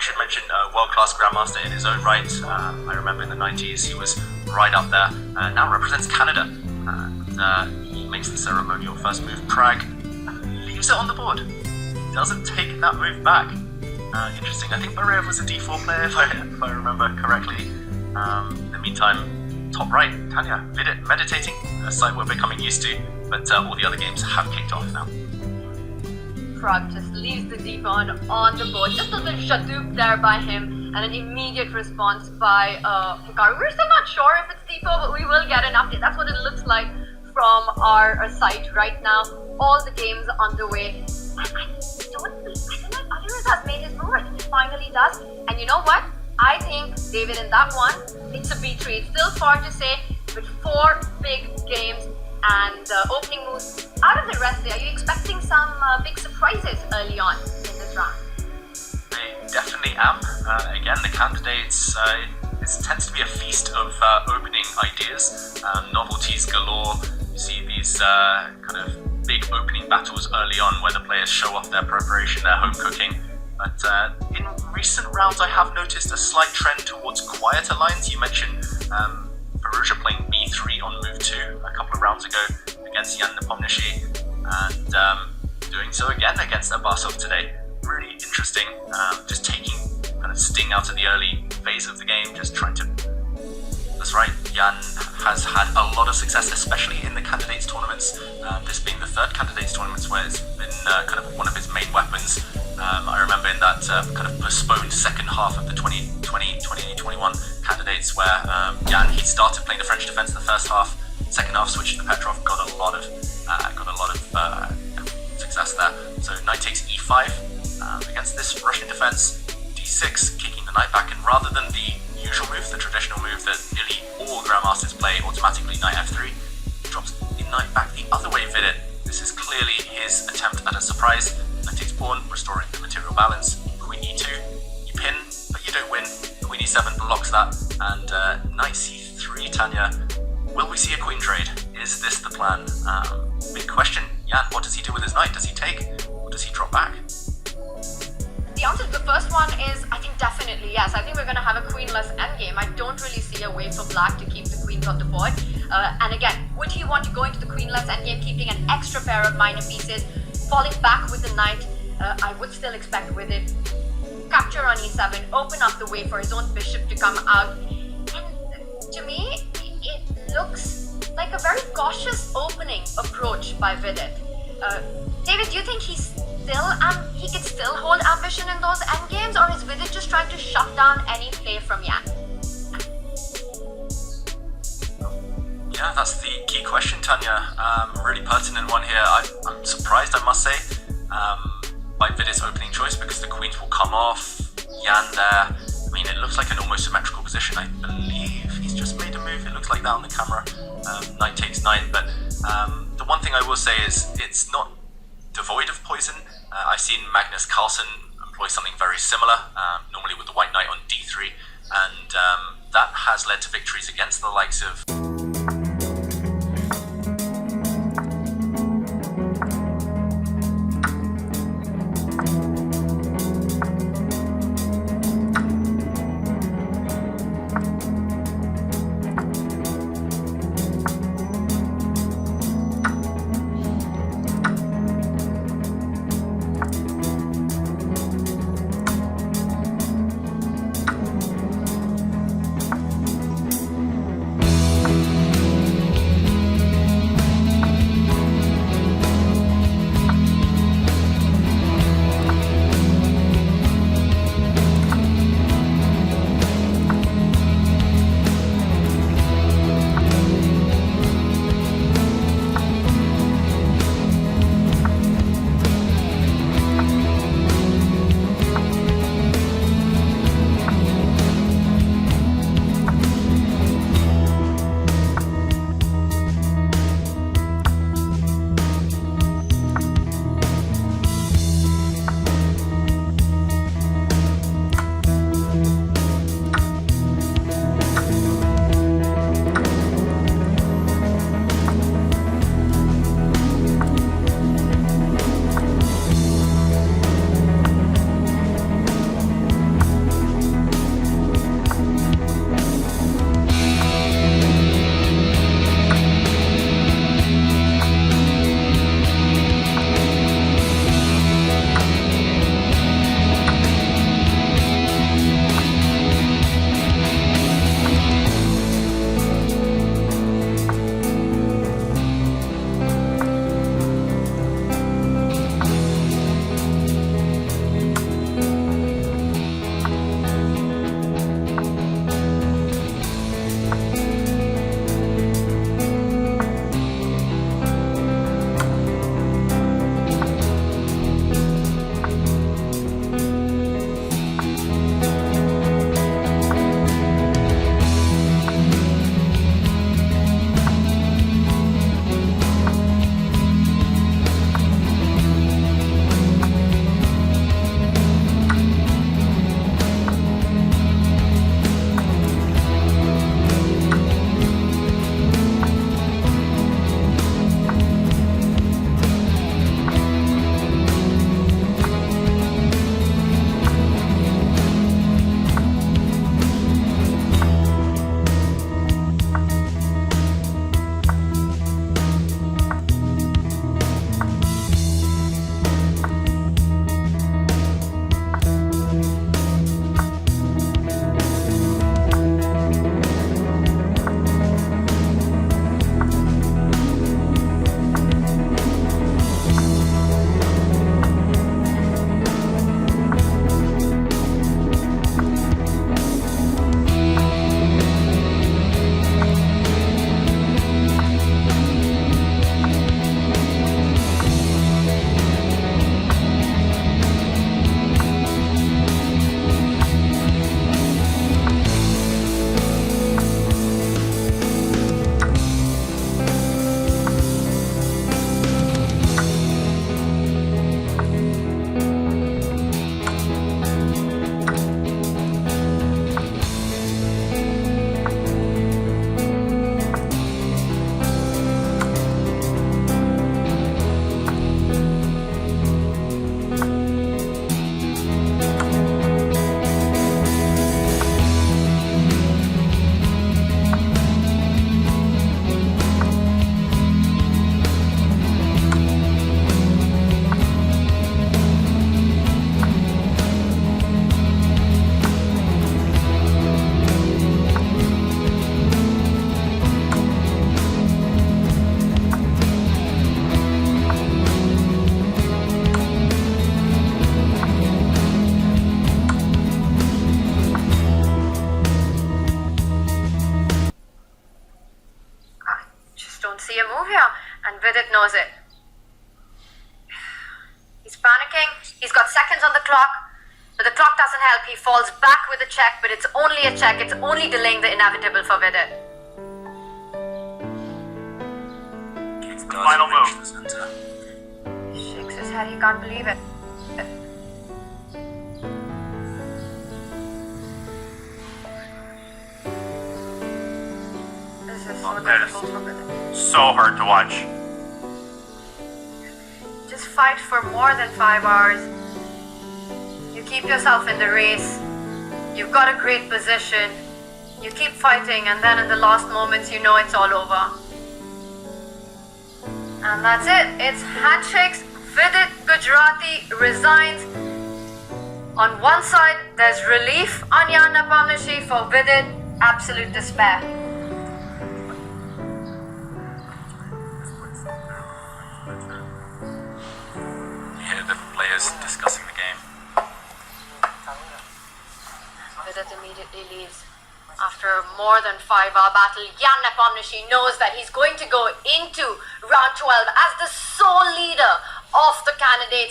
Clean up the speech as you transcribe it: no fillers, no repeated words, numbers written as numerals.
should mention world-class grandmaster in his own right. I remember in the 90s he was right up there. Now represents Canada. He makes the ceremonial first move, Prague, leaves it on the board. Doesn't take that move back. Interesting. I think Barev was a D4 player if I remember correctly. In the meantime, top right, Tanya, Vidit meditating, a sight we're becoming used to, but all the other games have kicked off now. Prague just leaves the D-pawn on the board. Just a little shadoop there by him, and an immediate response by Hikaru. We're still not sure if it's D4, but we will get an update. That's what it looks like from our site right now. All the games underway. I don't know if Alirez has made his move. I think he finally does. And you know what? I think, David, in that one, it's a B3. It's still far to say, but 4 big games and opening moves. Out of the rest, are you expecting some big surprises early on in this round? I definitely am. Again, the candidates, it tends to be a feast of opening ideas, novelties galore. You see these kind of big opening battles early on where the players show off their preparation, their home cooking. But in recent rounds, I have noticed a slight trend towards quieter lines. You mentioned Perugia playing B3 on move 2 a couple of rounds ago against Jan Nepomniachtchi, and doing so again against Abasov today. Really interesting, just taking kind of sting out of the early phase of the game, just trying to... That's right, Jan has had a lot of success, especially in the Candidates Tournaments, this being the 3rd Candidates Tournaments where it's been kind of one of his main weapons. I remember in that kind of postponed second half of the 2020-2021 Candidates where Jan, he started playing the French defense in the first half, second half switched to Petrov, got a lot of success there. So knight takes e5 against this Russian defense, d6, kicking the knight back, and rather than the usual move, the traditional move that nearly all grandmasters play, automatically knight f3, he drops the knight back the other way. Vidit, this is clearly his attempt at a surprise. Knight takes pawn, restoring the material balance. Queen e2, you pin, but you don't win. Queen e7 blocks that, and knight c3, Tanya. Will we see a queen trade? Is this the plan? Big question. Jan, what does he do with his knight? Does he take, or does he drop back? The answer to the first one is, I think, definitely yes. I think we're going to have a queenless endgame. I don't really see a way for black to keep the queens on the board. And again, would he want to go into the queenless endgame, keeping an extra pair of minor pieces, falling back with the knight? I would still expect with it. Capture on e7, open up the way for his own bishop to come out. And to me, it looks like a very cautious opening approach by Vidit. David, do you think he could still hold ambition in those endgames, or is Vidit just trying to shut down any play from Jan? Yeah, that's the key question, Tanya. Really pertinent one here. I'm surprised, I must say, by Vidit's opening choice, because the queens will come off. Jan there. I mean, it looks like an almost symmetrical position. I believe he's just made a move. It looks like that on the camera. Knight takes knight, but the one thing I will say is it's not devoid of poison. I've seen Magnus Carlsen employ something very similar, normally with the white knight on d3, and that has led to victories against the likes of... knows it. He's panicking. He's got seconds on the clock. But the clock doesn't help. He falls back with a check, but it's only a check. It's only delaying the inevitable for Vidit. Final move. He shakes his head. He can't believe it. This is so difficult for Vidit. So hard to watch. Just fight for more than 5 hours. You keep yourself in the race. You've got a great position. You keep fighting, and then in the last moments, you know it's all over. And that's it. It's handshakes. Vidit Gujarati resigns. On one side, there's relief on Nepomniachtchi. For Vidit, absolute despair. You hear the players discussing the game. Vidit immediately leaves. After a more than 5-hour battle, Nepomniachtchi knows that he's going to go into round 12 as the sole leader of the candidates.